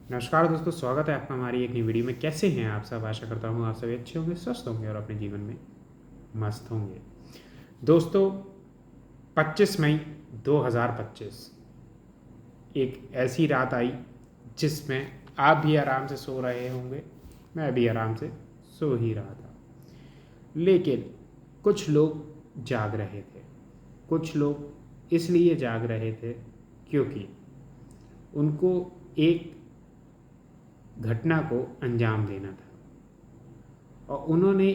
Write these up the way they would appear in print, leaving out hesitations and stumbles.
नमस्कार दोस्तों, स्वागत है आपका हमारी एक नई वीडियो में। कैसे हैं आप सब? आशा करता हूँ आप सभी अच्छे होंगे, स्वस्थ होंगे और अपने जीवन में मस्त होंगे। दोस्तों, 25 मई 2025 एक ऐसी रात आई जिसमें आप भी आराम से सो रहे होंगे, मैं भी आराम से सो ही रहा था। लेकिन कुछ लोग जाग रहे थे। कुछ लोग इसलिए जाग रहे थे क्योंकि उनको एक घटना को अंजाम देना था और उन्होंने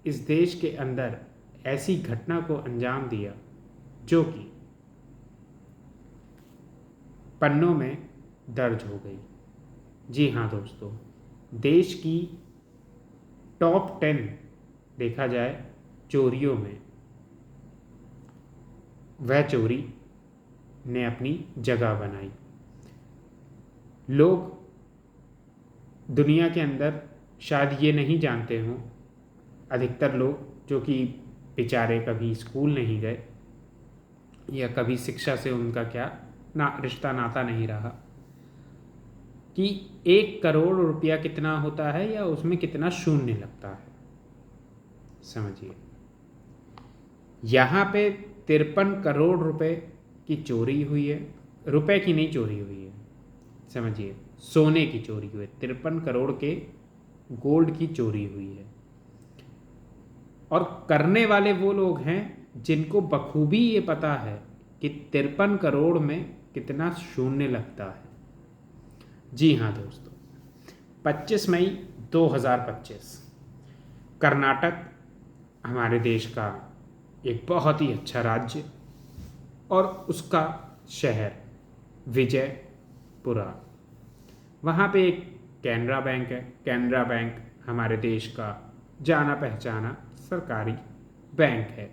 इस देश के अंदर ऐसी घटना को अंजाम दिया जो कि पन्नों में दर्ज हो गई। जी हाँ दोस्तों, देश की टॉप 10 देखा जाए चोरियों में वह चोरी ने अपनी जगह बनाई। लोग दुनिया के अंदर शायद ये नहीं जानते हों, अधिकतर लोग जो कि बेचारे कभी स्कूल नहीं गए या कभी शिक्षा से उनका क्या रिश्ता नाता नहीं रहा, कि 1 करोड़ रुपया कितना होता है या उसमें कितना शून्य लगता है। समझिए, यहाँ पे 53 करोड़ रुपए की चोरी हुई है। रुपए की नहीं चोरी हुई है, समझिए, सोने की चोरी हुई है। 53 करोड़ के गोल्ड की चोरी हुई है। और करने वाले वो लोग हैं जिनको बखूबी ये पता है कि 53 करोड़ में कितना शून्य लगता है। जी हाँ दोस्तों, 25 मई 2025 कर्नाटक हमारे देश का एक बहुत ही अच्छा राज्य और उसका शहर विजयपुरा। वहाँ पे एक कैनरा बैंक है। कैनरा बैंक हमारे देश का जाना पहचाना सरकारी बैंक है।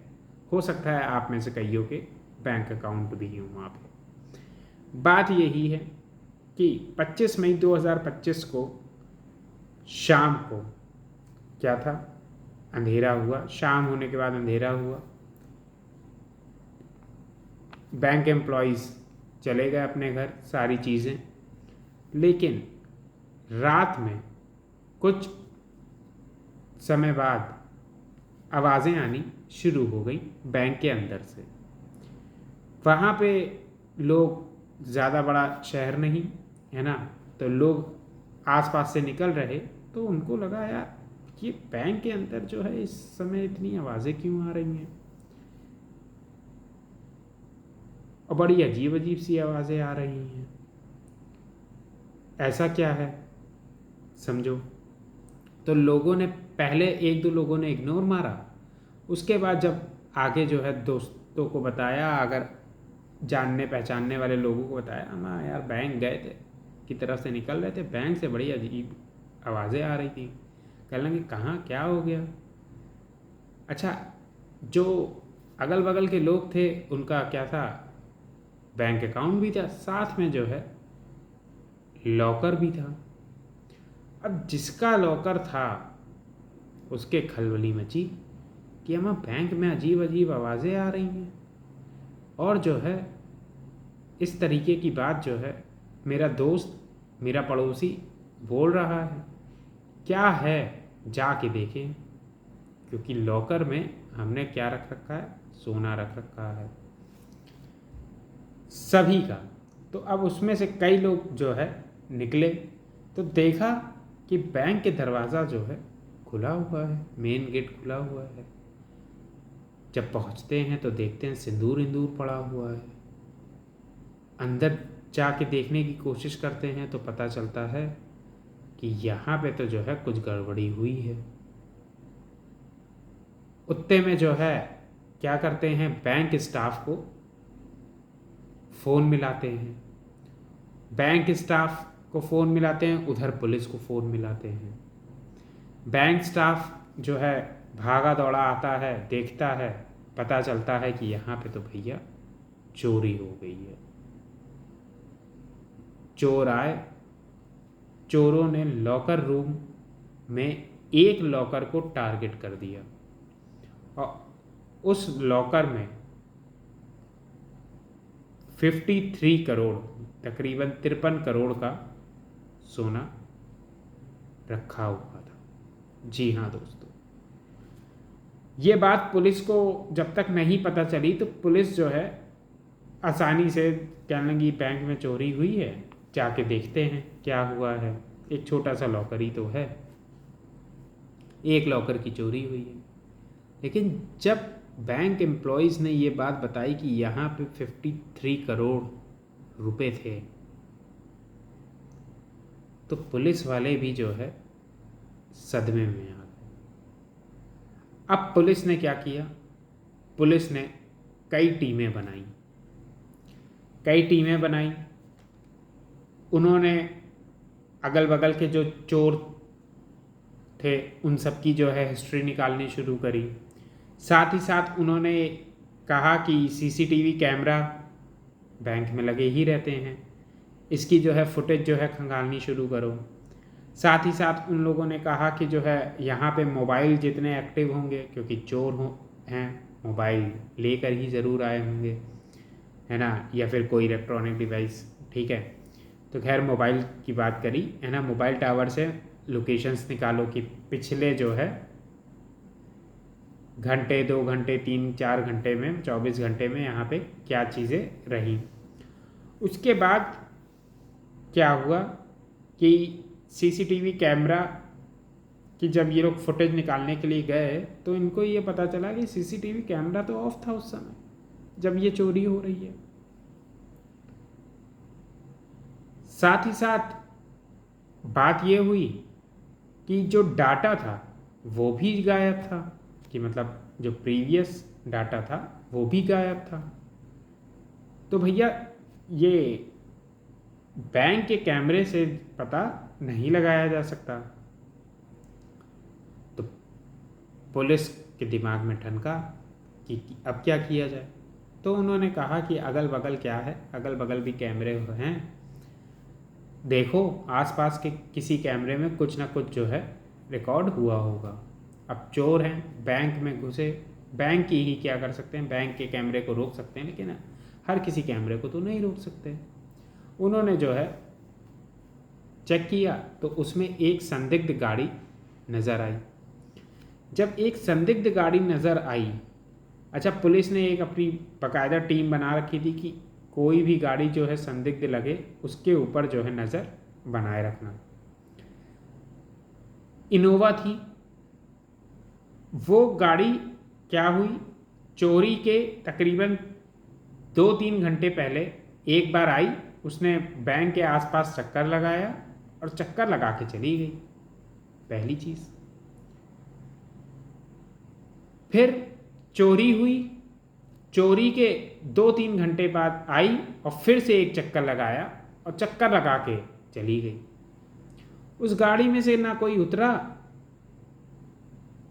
हो सकता है आप में से कईयों के बैंक अकाउंट भी हों वहाँ पे। बात यही है कि 25 मई 2025 को शाम को क्या था, अंधेरा हुआ। शाम होने के बाद अंधेरा हुआ। बैंक एम्प्लॉयज़ चले गए अपने घर, सारी चीज़ें। लेकिन रात में कुछ समय बाद आवाज़ें आनी शुरू हो गई बैंक के अंदर से। वहाँ पे लोग, ज़्यादा बड़ा शहर नहीं है ना, तो लोग आसपास से निकल रहे तो उनको लगा यार ये बैंक के अंदर जो है इस समय इतनी आवाज़ें क्यों आ रही हैं, और बड़ी अजीब अजीब सी आवाज़ें आ रही हैं। ऐसा क्या है, समझो। तो लोगों ने पहले, एक दो लोगों ने इग्नोर मारा। उसके बाद जब आगे जो है दोस्तों को बताया, अगर जानने पहचानने वाले लोगों को बताया, हम यार बैंक गए थे, की तरफ से निकल रहे थे, बैंक से बड़ी अजीब आवाज़ें आ रही थी। कहने लगे कहाँ क्या हो गया। अच्छा, जो अगल बगल के लोग थे उनका क्या था, बैंक अकाउंट भी था, साथ में जो है लॉकर भी था। अब जिसका लॉकर था उसके खलबली मची कि हमें बैंक में अजीब अजीब आवाज़ें आ रही हैं। और जो है इस तरीके की बात जो है मेरा दोस्त, मेरा पड़ोसी बोल रहा है, क्या है जाके देखें। क्योंकि लॉकर में हमने क्या रख रखा है, सोना रख रखा है सभी का। तो अब उसमें से कई लोग जो है निकले तो देखा कि बैंक के दरवाज़ा जो है खुला हुआ है, मेन गेट खुला हुआ है। जब पहुंचते हैं तो देखते हैं सिंदूर इंदूर पड़ा हुआ है। अंदर जाके देखने की कोशिश करते हैं तो पता चलता है कि यहाँ पे तो जो है कुछ गड़बड़ी हुई है। उत्ते में जो है क्या करते हैं, बैंक स्टाफ को फ़ोन मिलाते हैं। बैंक स्टाफ को फ़ोन मिलाते हैं, उधर पुलिस को फ़ोन मिलाते हैं। बैंक स्टाफ जो है भागा दौड़ा आता है, देखता है, पता चलता है कि यहाँ पे तो भैया चोरी हो गई है। चोर आए, चोरों ने लॉकर रूम में एक लॉकर को टारगेट कर दिया और उस लॉकर में 53 करोड़, तकरीबन 53 करोड़ का सोना रखा हुआ था। जी हाँ दोस्तों, ये बात पुलिस को जब तक नहीं पता चली तो पुलिस जो है आसानी से कहने लगी बैंक में चोरी हुई है, जाके देखते हैं क्या हुआ है। एक छोटा सा लॉकर ही तो है, एक लॉकर की चोरी हुई है। लेकिन जब बैंक एम्प्लॉयज़ ने ये बात बताई कि यहाँ पे 53 करोड़ रुपए थे, तो पुलिस वाले भी जो है सदमे में आ गए। अब पुलिस ने क्या किया, पुलिस ने कई टीमें बनाई। उन्होंने अगल बगल के जो चोर थे उन सब की जो है हिस्ट्री निकालनी शुरू करी। साथ ही साथ उन्होंने कहा कि सीसीटीवी कैमरा बैंक में लगे ही रहते हैं, इसकी जो है फुटेज जो है खंगालनी शुरू करो। साथ ही साथ उन लोगों ने कहा कि जो है यहाँ पे मोबाइल जितने एक्टिव होंगे, क्योंकि चोर हैं मोबाइल लेकर ही ज़रूर आए होंगे, है ना, या फिर कोई इलेक्ट्रॉनिक डिवाइस, ठीक है। तो खैर मोबाइल की बात करी, है ना, मोबाइल टावर से लोकेशंस निकालो कि पिछले जो है घंटे, 2 घंटे, 3-4 घंटे में, 24 घंटे में यहाँ पे क्या चीज़ें रही। उसके बाद क्या हुआ कि सीसीटीवी कैमरा कि जब ये लोग फुटेज निकालने के लिए गए तो इनको ये पता चला कि सीसीटीवी कैमरा तो ऑफ था उस समय जब ये चोरी हो रही है। साथ ही साथ बात ये हुई कि जो डाटा था वो भी गायब था, कि मतलब जो प्रीवियस डाटा था वो भी गायब था। तो भैया ये बैंक के कैमरे से पता नहीं लगाया जा सकता। तो पुलिस के दिमाग में ठनका कि अब क्या किया जाए। तो उन्होंने कहा कि अगल बगल क्या है, अगल बगल भी कैमरे हैं, देखो आसपास के किसी कैमरे में कुछ ना कुछ जो है रिकॉर्ड हुआ होगा। अब चोर हैं, बैंक में घुसे, बैंक की ही क्या कर सकते हैं, बैंक के कैमरे को रोक सकते हैं, लेकिन हर किसी कैमरे को तो नहीं रोक सकते। उन्होंने जो है चेक किया तो उसमें एक संदिग्ध गाड़ी नज़र आई। जब एक संदिग्ध गाड़ी नज़र आई, अच्छा पुलिस ने एक अपनी बाकायदा टीम बना रखी थी कि कोई भी गाड़ी जो है संदिग्ध लगे उसके ऊपर जो है नज़र बनाए रखना। इनोवा थी वो गाड़ी, क्या हुई, चोरी के तकरीबन 2-3 घंटे पहले एक बार आई, उसने बैंक के आसपास चक्कर लगाया और चक्कर लगा के चली गई, पहली चीज़। फिर चोरी हुई, चोरी के 2-3 घंटे बाद आई और फिर से एक चक्कर लगाया और चक्कर लगा के चली गई। उस गाड़ी में से ना कोई उतरा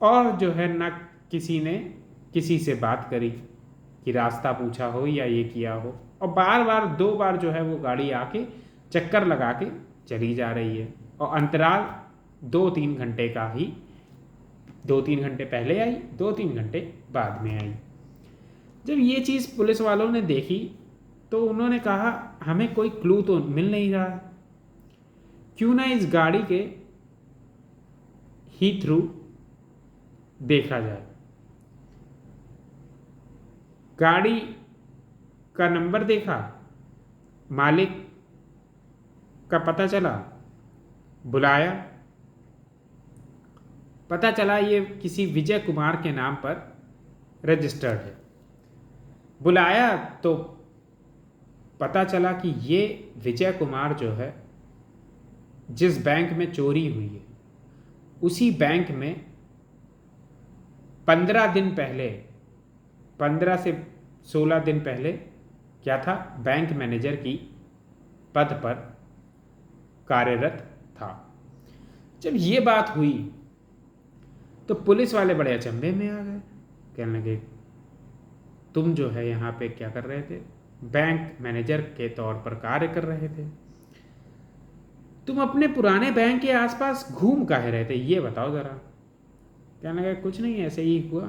और जो है ना किसी ने किसी से बात करी कि रास्ता पूछा हो या ये किया हो, और बार बार 2 बार जो है वो गाड़ी आके चक्कर लगा के चली जा रही है, और अंतराल 2-3 घंटे का ही, 2-3 घंटे पहले आई, 2-3 घंटे बाद में आई। जब ये चीज़ पुलिस वालों ने देखी तो उन्होंने कहा हमें कोई क्लू तो मिल नहीं रहा है, क्यों ना इस गाड़ी के ही थ्रू देखा जाए। गाड़ी का नंबर देखा, मालिक का पता चला, बुलाया, पता चला ये किसी विजय कुमार के नाम पर रजिस्टर्ड है। बुलाया तो पता चला कि ये विजय कुमार जो है जिस बैंक में चोरी हुई है उसी बैंक में 15 दिन पहले, 15 से 16 दिन पहले क्या था, बैंक मैनेजर की पद पर कार्यरत था। जब ये बात हुई तो पुलिस वाले बड़े अचंभे में आ गए, कहने लगे तुम जो है यहाँ पे क्या कर रहे थे, बैंक मैनेजर के तौर पर कार्य कर रहे थे, तुम अपने पुराने बैंक के आसपास घूम काहे रहे थे, ये बताओ ज़रा। कहने लगे कुछ नहीं, ऐसे ही हुआ।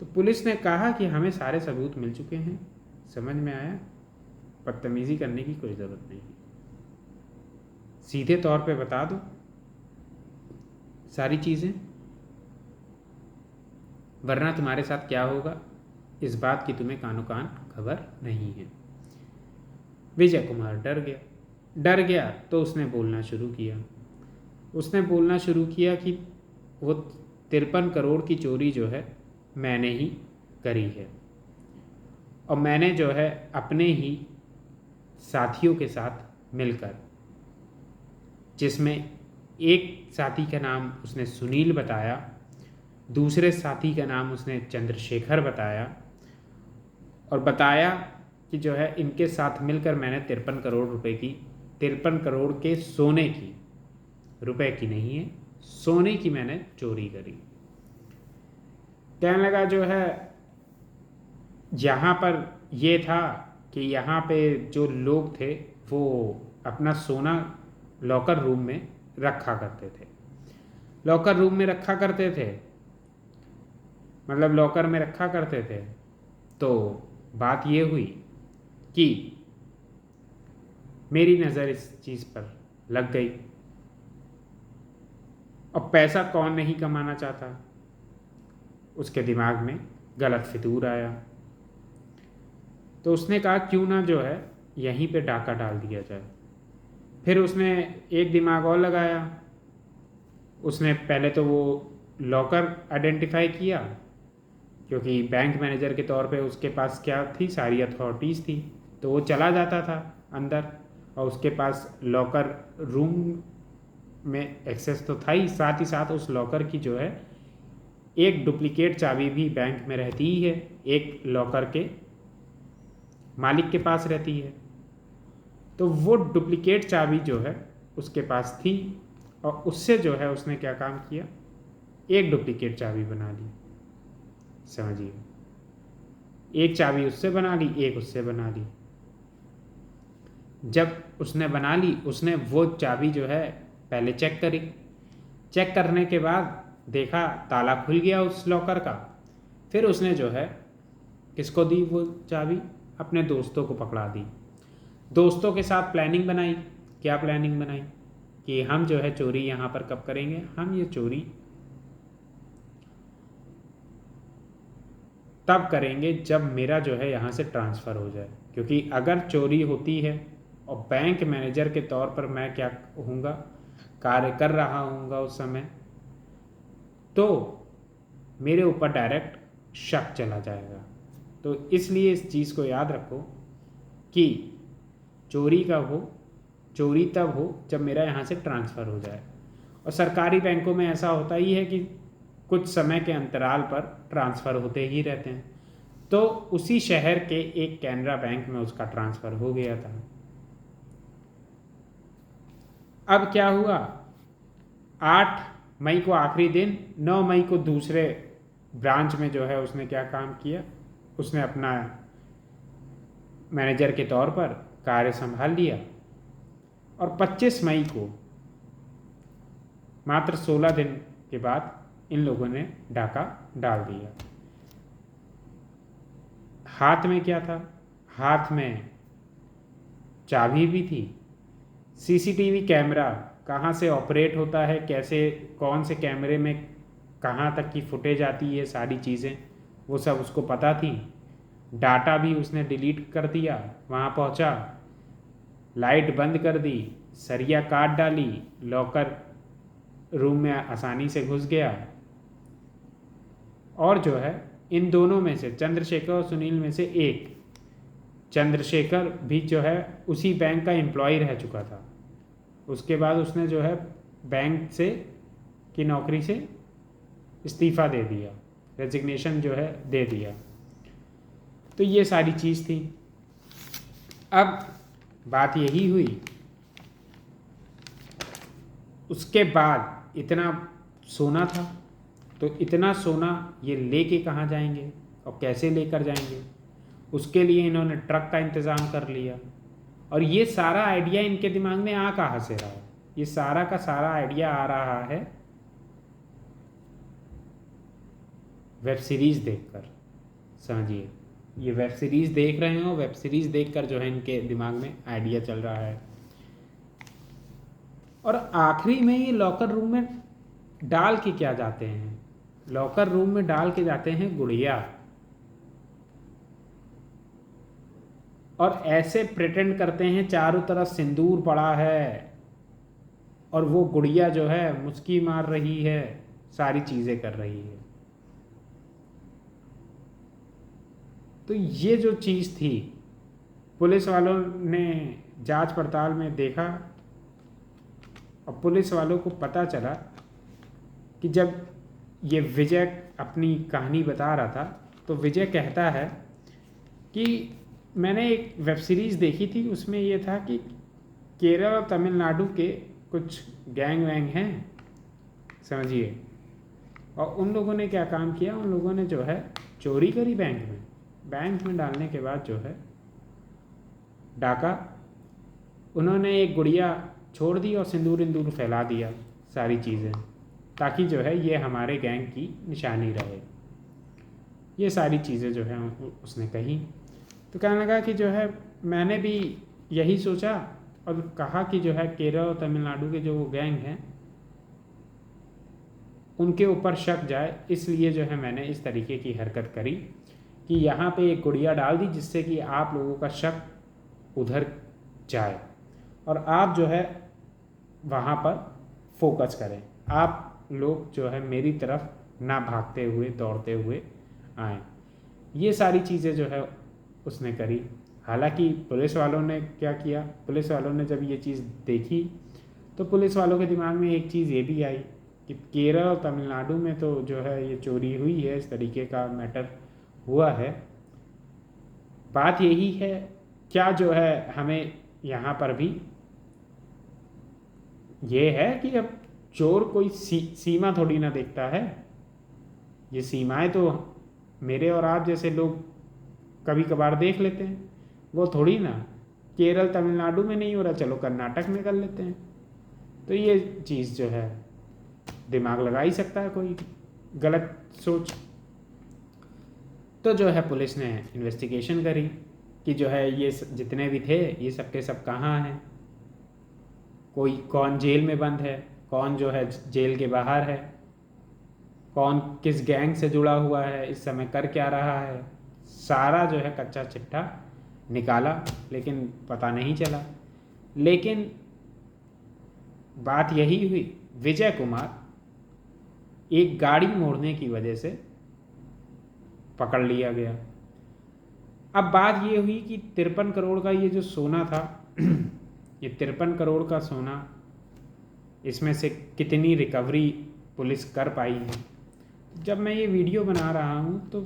तो पुलिस ने कहा कि हमें सारे सबूत मिल चुके हैं, समझ में आया, बदतमीज़ी करने की कोई ज़रूरत नहीं। सीधे तौर पे बता दो सारी चीज़ें, वरना तुम्हारे साथ क्या होगा इस बात की तुम्हें कानो कान खबर नहीं है। विजय कुमार डर गया तो उसने बोलना शुरू किया कि वो 53 करोड़ की चोरी जो है मैंने ही करी है, और मैंने जो है अपने ही साथियों के साथ मिलकर, जिसमें एक साथी का नाम उसने सुनील बताया, दूसरे साथी का नाम उसने चंद्रशेखर बताया, और बताया कि जो है इनके साथ मिलकर मैंने 53 करोड़ रुपए की, 53 करोड़ के सोने की, रुपए की नहीं है, सोने की मैंने चोरी करी। कहने लगा जो है यहाँ पर ये था कि यहाँ पे जो लोग थे वो अपना सोना लॉकर रूम में रखा करते थे, मतलब लॉकर में रखा करते थे। तो बात ये हुई कि मेरी नज़र इस चीज़ पर लग गई, और पैसा कौन नहीं कमाना चाहता, उसके दिमाग में गलत फितूर आया। तो उसने कहा क्यों ना जो है यहीं पे डाका डाल दिया जाए। फिर उसने एक दिमाग और लगाया, उसने पहले तो वो लॉकर आइडेंटिफाई किया, क्योंकि बैंक मैनेजर के तौर पे उसके पास क्या थी, सारी अथॉरिटीज़ थी, तो वो चला जाता था अंदर, और उसके पास लॉकर रूम में एक्सेस तो था ही, साथ उस लॉकर की जो है एक डुप्लीकेट चाबी भी बैंक में रहती ही है, एक लॉकर के मालिक के पास रहती है। तो वो डुप्लीकेट चाबी जो है उसके पास थी, और उससे जो है उसने क्या काम किया, एक डुप्लीकेट चाबी बना ली। समझिए, एक चाबी उससे बना ली, एक उससे बना ली। जब उसने बना ली, उसने वो चाबी जो है पहले चेक करी, चेक करने के बाद देखा ताला खुल गया उस लॉकर का। फिर उसने जो है किसको दी वो चाबी, अपने दोस्तों को पकड़ा दी, दोस्तों के साथ प्लानिंग बनाई। क्या प्लानिंग बनाई कि हम जो है चोरी यहाँ पर कब करेंगे, हम ये चोरी तब करेंगे जब मेरा जो है यहाँ से ट्रांसफ़र हो जाए, क्योंकि अगर चोरी होती है और बैंक मैनेजर के तौर पर मैं क्या होऊंगा, कार्य कर रहा हूँगा उस समय, तो मेरे ऊपर डायरेक्ट शक चला जाएगा। तो इसलिए इस चीज़ को याद रखो कि चोरी तब हो जब मेरा यहाँ से ट्रांसफ़र हो जाए। और सरकारी बैंकों में ऐसा होता ही है कि कुछ समय के अंतराल पर ट्रांसफ़र होते ही रहते हैं। तो उसी शहर के एक कैनरा बैंक में उसका ट्रांसफ़र हो गया था। अब क्या हुआ, 8 मई को आखिरी दिन, 9 मई को दूसरे ब्रांच में जो है उसने क्या काम किया, उसने अपना मैनेजर के तौर पर कार्य संभाल लिया, और 25 मई को मात्र 16 दिन के बाद इन लोगों ने डाका डाल दिया। हाथ में क्या था, हाथ में चाबी भी थी, सीसीटीवी कैमरा कहाँ से ऑपरेट होता है, कैसे कौन से कैमरे में कहाँ तक की फुटेज आती है, सारी चीज़ें वो सब उसको पता थी। डाटा भी उसने डिलीट कर दिया, वहाँ पहुँचा, लाइट बंद कर दी, सरिया काट डाली, लॉकर रूम में आसानी से घुस गया, और जो है इन दोनों में से चंद्रशेखर और सुनील में से एक, चंद्रशेखर भी जो है उसी बैंक का एम्प्लॉय रह चुका था। उसके बाद उसने जो है बैंक से की नौकरी से इस्तीफ़ा दे दिया, रेजिग्नेशन जो है दे दिया। तो ये सारी चीज़ थी। अब बात यही हुई, उसके बाद इतना सोना था, तो इतना सोना ये लेके कहाँ जाएंगे और कैसे लेकर जाएंगे, उसके लिए इन्होंने ट्रक का इंतज़ाम कर लिया। और ये सारा आइडिया इनके दिमाग में आ कहाँ से रहा है, ये सारा का सारा आइडिया आ रहा है वेब सीरीज़ देखकर। समझिए, ये वेब सीरीज़ देख रहे हो, वेब सीरीज़ देखकर जो है इनके दिमाग में आइडिया चल रहा है। और आखिरी में ये लॉकर रूम में डाल के क्या जाते हैं, लॉकर रूम में डाल के जाते हैं गुड़िया, और ऐसे प्रिटेंड करते हैं चारों तरफ सिंदूर पड़ा है और वो गुड़िया जो है मुस्की मार रही है, सारी चीज़ें कर रही है। तो ये जो चीज़ थी, पुलिस वालों ने जांच पड़ताल में देखा और पुलिस वालों को पता चला कि जब ये विजय अपनी कहानी बता रहा था तो विजय कहता है कि मैंने एक वेब सीरीज़ देखी थी, उसमें ये था कि केरल और तमिलनाडु के कुछ गैंग वैंग हैं, समझिए, और उन लोगों ने क्या काम किया, उन लोगों ने जो है चोरी करी बैंक में डालने के बाद जो है डाका, उन्होंने एक गुड़िया छोड़ दी और सिंदूर इंदूर फैला दिया सारी चीज़ें, ताकि जो है ये हमारे गैंग की निशानी रहे। ये सारी चीज़ें जो है उसने कही। तो कहने लगा कि जो है मैंने भी यही सोचा और कहा कि जो है केरल और तमिलनाडु के जो गैंग हैं उनके ऊपर शक जाए, इसलिए जो है मैंने इस तरीके की हरकत करी कि यहाँ पे एक गुड़िया डाल दी जिससे कि आप लोगों का शक उधर जाए और आप जो है वहाँ पर फोकस करें, आप लोग जो है मेरी तरफ ना भागते हुए दौड़ते हुए आएँ। ये सारी चीज़ें जो है उसने करी। हालांकि पुलिस वालों ने क्या किया, पुलिस वालों ने जब ये चीज़ देखी तो पुलिस वालों के दिमाग में एक चीज़ ये भी आई कि केरल और तमिलनाडु में तो जो है ये चोरी हुई है, इस तरीके का मैटर हुआ है, बात यही है क्या जो है हमें यहाँ पर भी ये है कि अब चोर कोई सीमा थोड़ी ना देखता है, ये सीमाएं तो मेरे और आप जैसे लोग कभी कभार देख लेते हैं, वो थोड़ी ना केरल तमिलनाडु में नहीं हो रहा, चलो कर्नाटक में कर लेते हैं। तो ये चीज़ जो है दिमाग लगा ही सकता है कोई गलत सोच। तो जो है पुलिस ने इन्वेस्टिगेशन करी कि जो है ये जितने भी थे ये सब के सब कहाँ हैं, कोई कौन जेल में बंद है, कौन जो है जेल के बाहर है, कौन किस गैंग से जुड़ा हुआ है, इस समय कर क्या रहा है, सारा जो है कच्चा चिट्ठा निकाला, लेकिन पता नहीं चला। लेकिन बात यही हुई, विजय कुमार एक गाड़ी मोड़ने की वजह से पकड़ लिया गया। अब बात ये हुई कि 53 करोड़ का ये जो सोना था ये 53 करोड़ का सोना, इसमें से कितनी रिकवरी पुलिस कर पाई है। जब मैं ये वीडियो बना रहा हूँ तो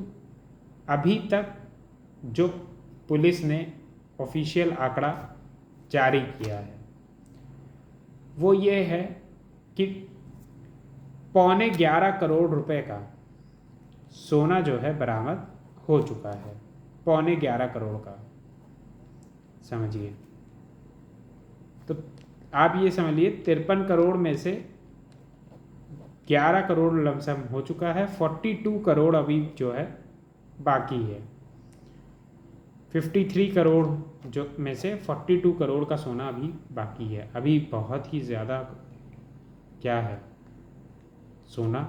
अभी तक जो पुलिस ने ऑफिशियल आंकड़ा जारी किया है वो ये है कि 11.25 करोड़ रुपए का सोना जो है बरामद हो चुका है, 11.25 करोड़ का, समझिए। तो आप ये समझ लिए 53 करोड़ में से 11 करोड़ लमसम हो चुका है, 42 करोड़ अभी जो है बाकी है। 53 करोड़ जो में से 42 करोड़ का सोना अभी बाकी है। अभी बहुत ही ज़्यादा क्या है सोना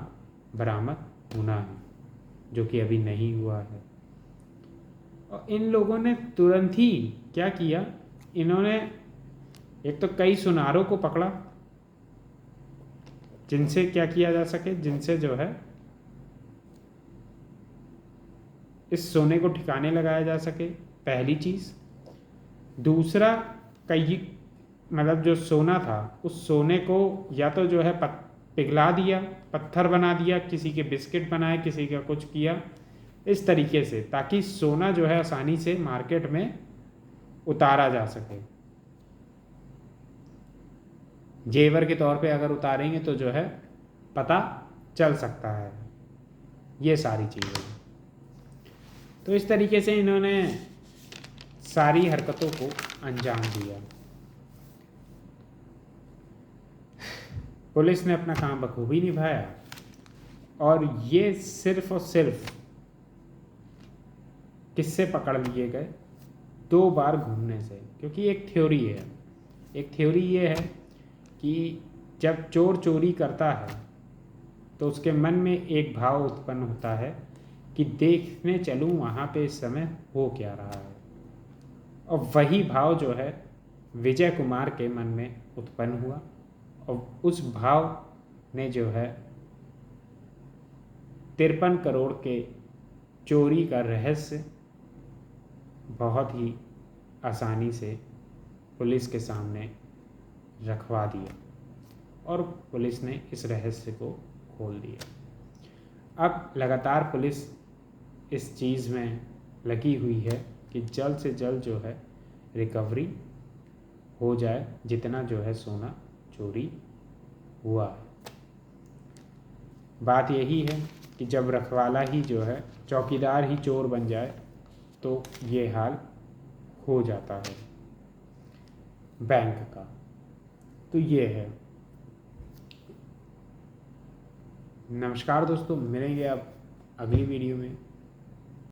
बरामद होना है, जो कि अभी नहीं हुआ है। और इन लोगों ने तुरंत ही क्या किया, इन्होंने एक तो कई सुनारों को पकड़ा जिनसे क्या किया जा सके, जिनसे जो है इस सोने को ठिकाने लगाया जा सके, पहली चीज़। दूसरा, कई मतलब जो सोना था उस सोने को या तो जो है पिघला दिया, पत्थर बना दिया, किसी के बिस्किट बनाए, किसी का कुछ किया इस तरीके से, ताकि सोना जो है आसानी से मार्केट में उतारा जा सके। जेवर के तौर पे अगर उतारेंगे तो जो है पता चल सकता है, ये सारी चीज़ें। तो इस तरीके से इन्होंने सारी हरकतों को अंजाम दिया। पुलिस ने अपना काम बखूबी निभाया और ये सिर्फ और सिर्फ किससे पकड़ लिए गए, 2 बार घूमने से। क्योंकि एक थ्योरी है, एक थ्योरी ये है कि जब चोर चोरी करता है तो उसके मन में एक भाव उत्पन्न होता है कि देखने चलूं वहाँ पे इस समय हो क्या रहा है। और वही भाव जो है विजय कुमार के मन में उत्पन्न हुआ और उस भाव ने जो है 53 करोड़ के चोरी का रहस्य बहुत ही आसानी से पुलिस के सामने रखवा दिया और पुलिस ने इस रहस्य को खोल दिया। अब लगातार पुलिस इस चीज़ में लगी हुई है कि जल्द से जल्द जो है रिकवरी हो जाए जितना जो है सोना चोरी हुआ है। बात यही है कि जब रखवाला ही जो है चौकीदार ही चोर बन जाए तो ये हाल हो जाता है बैंक का। तो ये है। नमस्कार दोस्तों, मिलेंगे अब अगली वीडियो में।